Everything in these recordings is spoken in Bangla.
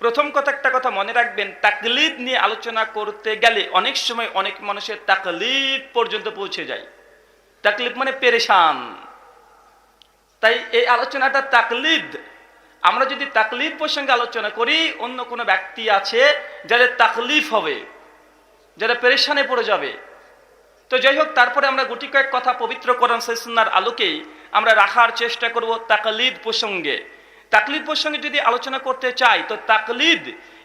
প্রথম কথা একটা কথা মনে রাখবেন, তাকলিদ নিয়ে আলোচনা করতে গেলে অনেক সময় অনেক মানুষের তাকলিদ পর্যন্ত পৌঁছে যায়। তাকলিদ মানে পেরেশান। তাই এই আলোচনাটা তাকলিদ, আমরা যদি তাকলিদ প্রসঙ্গে আলোচনা করি, অন্য কোনো ব্যক্তি আছে যাদের তাকলিফ হবে, যারা পেরেশানে পড়ে যাবে। তো যাই হোক, তারপরে আমরা গুটি কয়েক কথা পবিত্র কোরআন সুন্নাহর আলোকেই আমরা রাখার চেষ্টা করব তাকলিদ প্রসঙ্গে। তাকলিদ প্রসঙ্গে যদি আলোচনা করতে চাই, তো তাকলিদ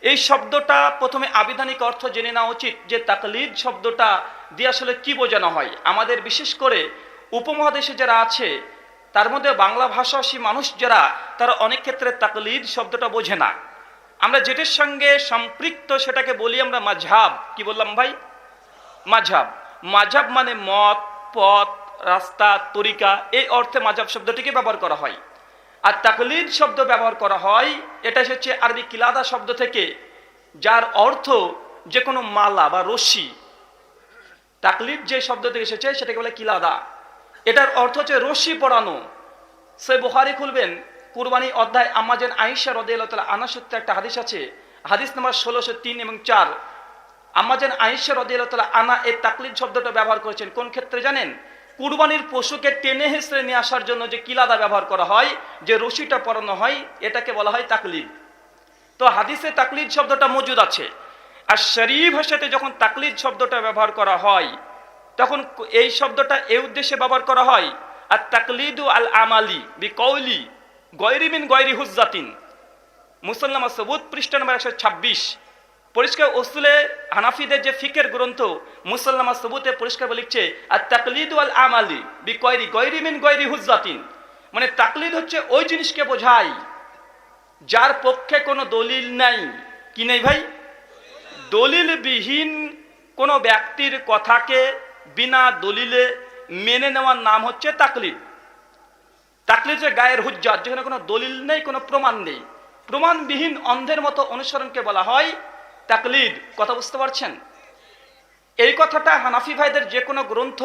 এই শব্দটা প্রথমে আবিধানিক অর্থ জেনে নেওয়া উচিত, যে তাকলিদ শব্দটা দিয়ে আসলে কি বোঝানো হয়। আমাদের বিশেষ করে উপমহাদেশে যারা আছে, তার মধ্যে বাংলা ভাষাভাষী মানুষ যারা, তারা অনেক ক্ষেত্রে তাকলিদ শব্দটা বোঝে না। আমরা যেটার সঙ্গে সম্পৃক্ত সেটাকে বলি আমরা মাযহাব। কি বললাম ভাই? মাযহাব। মাযহাব মানে মত, পথ, রাস্তা, তরিকা, এই অর্থে মাযহাব শব্দটিকে ব্যবহার করা হয়। আর তাকলিদ শব্দ ব্যবহার করা হয়, এটা হচ্ছে আরবি কিলাদা শব্দ থেকে, যার অর্থ যে কোনো মালা বা রশি। তাকলিদ যে শব্দ থেকে এসেছে সেটাকে বলে কিলাদা। এটার অর্থ হচ্ছে রশি পরানো। সে বুখারী খুলবেন, কুরবানি অধ্যায় আম্মা জান আয়েশা রাদিয়াল্লাহু তাআলা আনহা সূত্রে একটা হাদিস আছে, হাদিস নাম্বার 1603 এবং 4। আম্মা জান আয়েশা রাদিয়াল্লাহু তাআলা আনহা এই তাকলিদ শব্দটা ব্যবহার করেছেন কোন ক্ষেত্রে জানেন? কুরবানির পশুকে টেনে হেঁচড়ে নিয়ে আসার জন্য যে কিলাদা ব্যবহার করা হয়, যে রশিটা পরানো হয়, এটাকে বলা হয় তাকলিদ। তো হাদিসে তাকলিদ শব্দটা মজুদ আছে। আর শরীফ ভাষাতে যখন তাকলিদ শব্দটা ব্যবহার করা হয়, তখন এই শব্দটা এই উদ্দেশ্যে ব্যবহার করা হয়, আর তাকলিদু আল আমালি বিকৌলি গয়রি মিন গয়রি হুজ্জাতিন, মুসাল্লামা সবুত পৃষ্ঠা নম্বর 126। পরিষ্কার উসুলে হানাফিদের যে ফিকের গ্রন্থ মুসাল্লামা সবুতে পরিষ্কার লিখছে, আর তাকলিদু আল আমালি বিকয়রি গয়রি মিন গয়রি হুজ্জাতিন, মানে তাকলিদ হচ্ছে ওই জিনিসকে বোঝায় যার পক্ষে কোনো দলিল নাই। কি নেই ভাই? দলিলবিহীন কোনো ব্যক্তির কথাকে বিনা দলিলে মেনে নেওয়ার নাম হচ্ছে তাকলিদ। তাকলিদ গায়ের হুজ্জাত, যেখানে কোনো দলিল নেই, কোনো প্রমাণ নেই, প্রমাণবিহীন অন্ধের মতো অনুসরণকে বলা হয় তাকলিদ। কথা বুঝতে পারছেন? এই কথাটা হানাফি ভাইদের যে কোনো গ্রন্থ,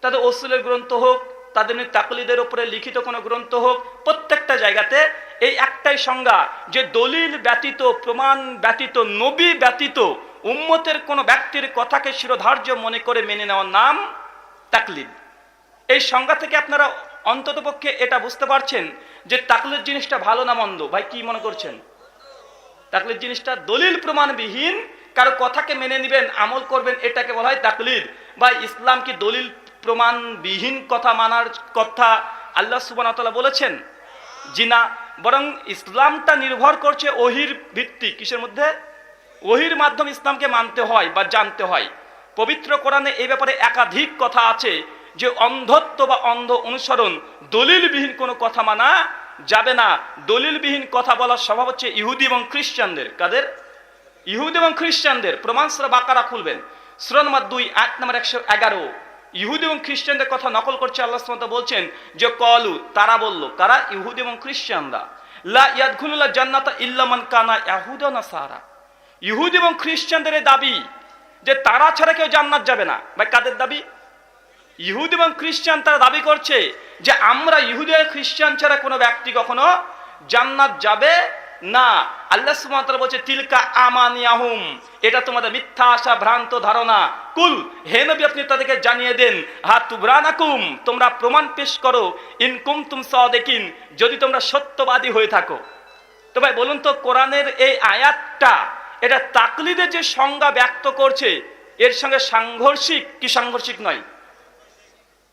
তাদের উসুলের গ্রন্থ হোক, তাদের তাকলিদের উপরে লিখিত কোনো গ্রন্থ হোক, প্রত্যেকটা জায়গাতে এই একটাই সংজ্ঞা, যে দলিল ব্যতীত, প্রমাণ ব্যতীত, নবী ব্যতীত উম্মতের কোনো ব্যক্তির কথাকে শিরোধার্য মনে করে মেনে নেওয়ার নাম তাকলিদ। এই সংজ্ঞা থেকে আপনারা অন্ততপক্ষে এটা বুঝতে পারছেন যে তাকলিদ জিনিসটা ভালো না মন্দ। ভাই কি মনে করছেন? তাকলিদ জিনিসটা দলিল প্রমাণবিহীন কারো কথাকে মেনে নেবেন, আমল করবেন, এটাকে বলা হয় তাকলিদ। বা ইসলাম কি দলিল প্রমাণবিহীন কথা মানার কথা আল্লাহ সুবহানাহু ওয়া তাআলা বলেছেন? জি না, বরং ইসলামটা নির্ভর করছে ওহির ভিত্তি। কিসের মধ্যে? ওহির মাধ্যমে ইসলামকে মানতে হয় বা জানতে হয়। পবিত্র কোরআনে এই ব্যাপারে একাধিক কথা আছে যে অন্ধত্ব বা অন্ধ অনুসরণ, দলিলবিহীন কোনো কথা মানা যাবে না। দলিলবিহীন কথা বলার স্বভাব হচ্ছে ইহুদি এবং খ্রিস্টানদের। কাদের? ইহুদি এবং খ্রিস্টানদের। প্রমাণ সূরা বাকারা খুলবেন, সূরা নম্বর 2 আয়াত নম্বর 111। ইহুদি এবং খ্রিস্টানদের কথা নকল করছে আল্লাহ সুবহানাহু ওয়া তাআলা বলছেন যে কলু, তারা বলল, কারা? ইহুদি এবং খ্রিস্টানরা, লা ইয়াদখুলুল জান্নাতা ইল্লা মান কানা ইয়াহুদা নাসারা। ইহুদি এবং খ্রিস্টানদের দাবি যে তারা ছাড়া কেউ জান্নাত যাবে না। ভাই কাদের দাবি? ইহুদি এবং খ্রিস্টান। তারা দাবি করছে যে আমরা ইহুদি আর খ্রিস্টান ছাড়া কোনো ব্যক্তি কখনো জান্নাত যাবে না। আল্লাহ সুবহানাহু ওয়া তাআলা বলছে তিলকা আমানিয়াহুম, এটা তোমাদের মিথ্যা আশা, ভ্রান্ত ধারণা। কুল, হে নবী আপনি তাদেরকে জানিয়ে দেন, হাতু ব্রানাকুম, তোমরা প্রমাণ পেশ করো, ইন কুনতুম সাদিকিন, যদি তোমরা সত্যবাদী হয়ে থাকো। তো ভাই বলুন তো, কোরআনের এই আয়াতটা এটা তাকলিদের যে সংজ্ঞা ব্যক্ত করছে, এর সঙ্গে সাংঘর্ষিক কি সাংঘর্ষিক নয়?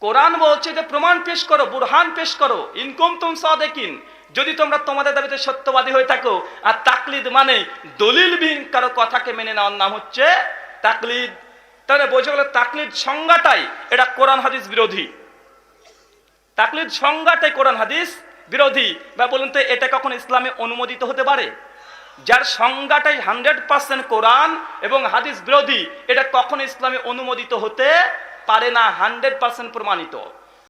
কোরআন বলছে যে প্রমাণ পেশ করো, বুরহান পেশ করো, ইন কুনতুম সাদিকিন, যদি তোমরা তোমাদের দাবিতে সত্যবাদী হয়ে থাকো। আর তাকলিদ মানে দলিলবিহীন কারো কথাকে মেনে নেওয়ার নাম হচ্ছে তাকলিদ। তাহলে বোঝা গেল তাকলিদ সংজ্ঞাটাই এটা কোরআন হাদিস বিরোধী। তাকলিদ সংজ্ঞাটাই কোরআন হাদিস বিরোধী। বা বলুন তো, এটা কখন ইসলামে অনুমোদিত হতে পারে? যার সংজ্ঞাটাই 100% কোরআন এবং হাদিস বিরোধী, এটা কখন ইসলামে অনুমোদিত হতে পারে না, 100% প্রমাণিত।